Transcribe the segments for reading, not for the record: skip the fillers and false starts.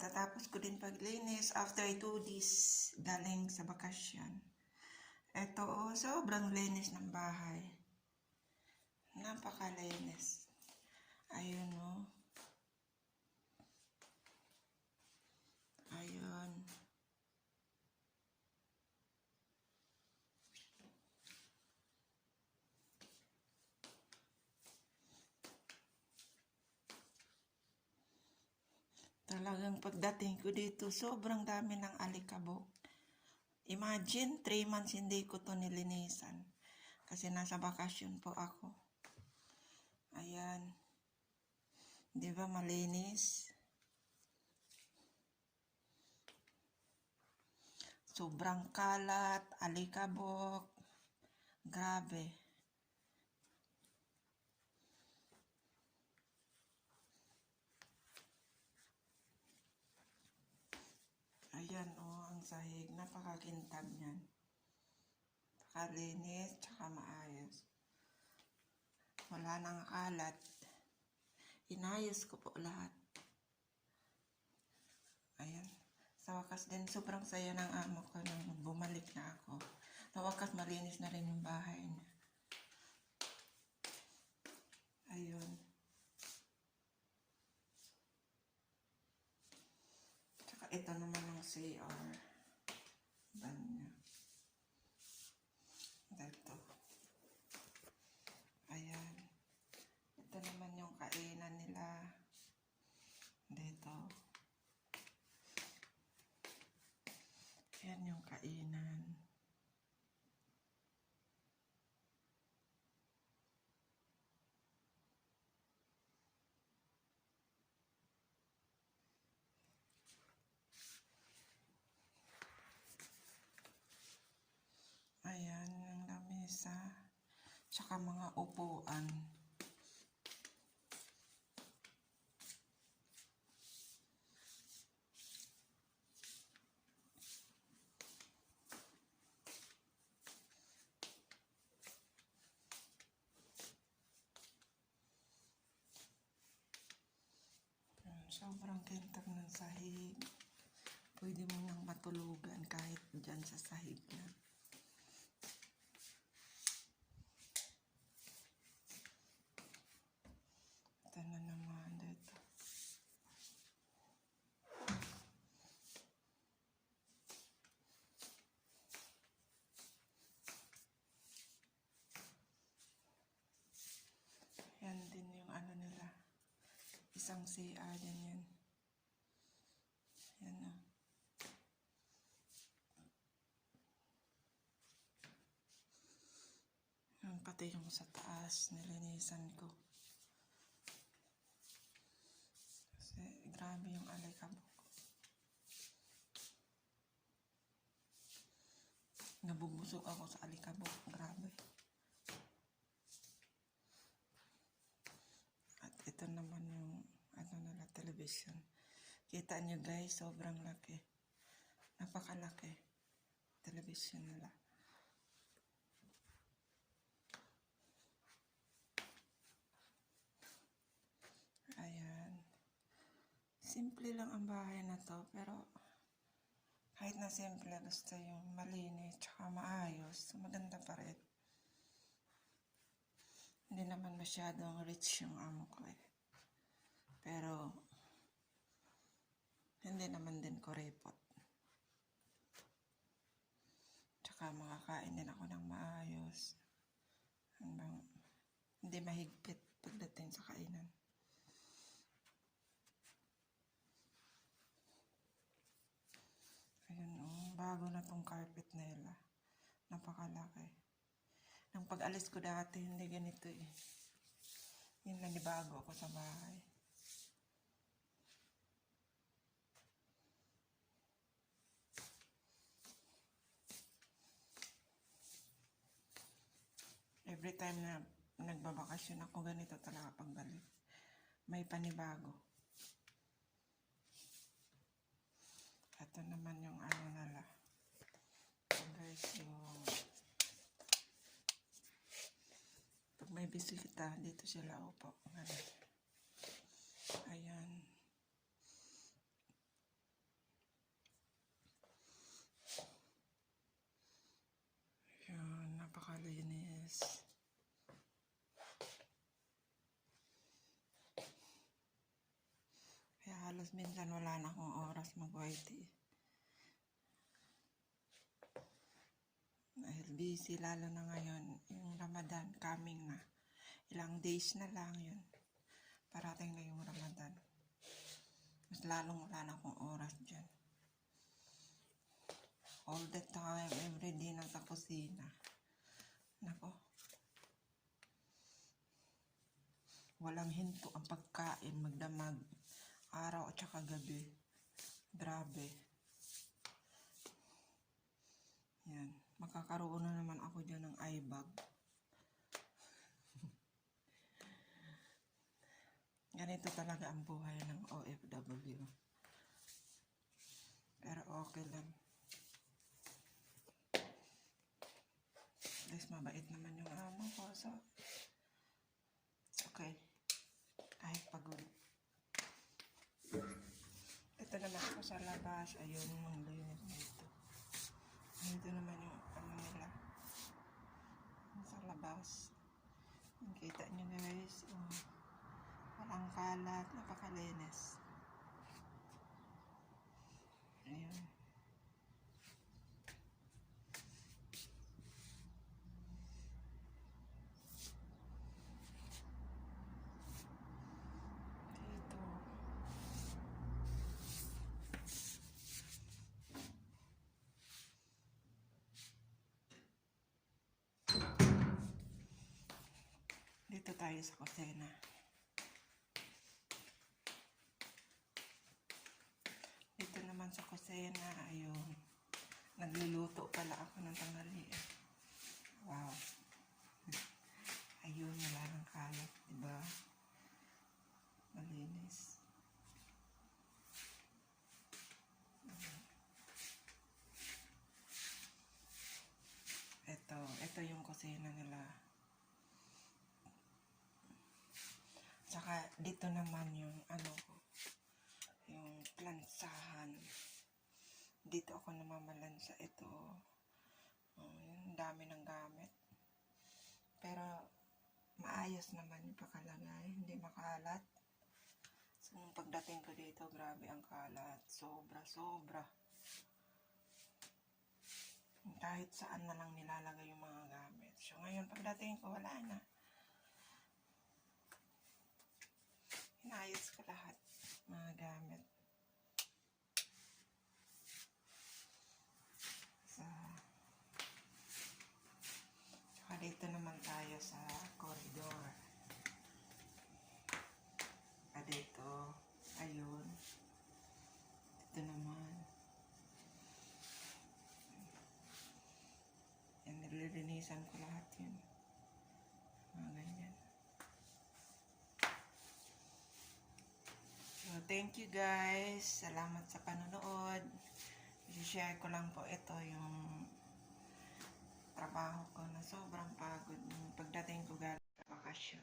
Kakatapos ko din paglinis after 2 days galing sa bakasyon. Ito sobrang linis ng bahay. Napakalinis. Ayun Ayun. Talagang pagdating ko dito, sobrang dami ng alikabok. Imagine, 3 months hindi ko to nilinisan. Kasi nasa bakasyon po ako. Ayan. Di ba malinis? Sobrang kalat, alikabok. Grabe. Ayan ang sahig. Napakakintab niyan. Nakalinis, tsaka maayos. Wala nang kalat. Inayos ko po lahat. Ayan. Sa wakas din, sobrang saya ng amo ko nang bumalik na ako. Sa wakas, malinis na rin yung bahay niya. Ayun. Tsaka ito naman yung CR. Banyo. Dito. Ayan. Ito naman yung kainan nila. Dito. Ayan yung kainan. Ayan yung lamesa. Tsaka mga upuan. Sobrang kintab ng sahig. Pwede mo nang matulugan kahit dyan sa sahig na. Ito na naman dito. Yan din yung nila. Isang CR din yan. Yan pati yung sa taas, nilinisan ko. Kasi grabe yung alikabok. Nabubusog ako sa alikabok. Grabe. At ito naman yung nila, television. Kita nyo guys, sobrang laki. Napakalaki. Television nila. Ayan. Simple lang ang bahay na to, pero kahit na simple, gusto yung malinis tsaka maayos, maganda pa rin. Hindi naman masyadong rich yung amo ko pero hindi naman din ko repot. Tsaka makakain din ako ng maayos. Hanggang hindi mahigpit pagdating sa kainan. Ayun bago na tong carpet nila. Napakalaki. Nang pag-alis ko dati, hindi ganito Yun nanibago ako sa bahay. Every time na nagbabakasyon ako, ganito talaga pagbalik. May panibago. Ito naman yung nila. So guys, yung pag may bisita, dito sila upo. Ayan. Napakalinis. Kaya halos minsan wala na akong oras mag-YT. Dahil busy, lalo na ngayon, yung Ramadan coming na. Ilang days na lang yun. Parating na yung Ramadan. Mas lalong wala na akong oras dyan. All the time, every day nasa kusina. Nako. Walang hinto ang pagkain, magdamag. Araw at saka gabi. Grabe. Yan. Makakaroon na naman ako dyan ng eye bag. Ganito talaga ang buhay ng OFW. Pero okay lang. At least mabait naman yung amo ko. So, it's okay. Kahit pagod. Ito naman ako sa labas. Ayun, yung linis dito. Dito naman yung ano nila. Sa labas. Kita nyo guys. Oh, walang kalat. Napakalinis. Ayun. Dito tayo sa kusina. Dito naman sa kusina, ayun. Nagluluto pala ako ng tanghalian. Wow. Ayun, wala ng kalat, diba? Malinis. Ito yung kusina nila. Saka dito naman yung ano ko, yung plansahan. Dito ako namamalansa. Ito, yung dami ng gamit. Pero maayos naman yung pakalagay, hindi makalat. So, nung pagdating ko dito, grabe ang kalat. Sobra. Kahit saan na lang nilalagay yung mga gamit. So, ngayon pagdating ko, wala na. Inayos ko lahat, mga gamit. So, saka dito naman tayo sa corridor. Dito, ayun. Dito naman. Yan, nililinisan ko lahat yun. Mga ganyan. So, thank you guys. Salamat sa panonood. I-share ko lang po ito yung trabaho ko na sobrang pagod nung pagdating ko galing sa bakasyon.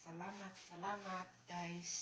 Salamat guys.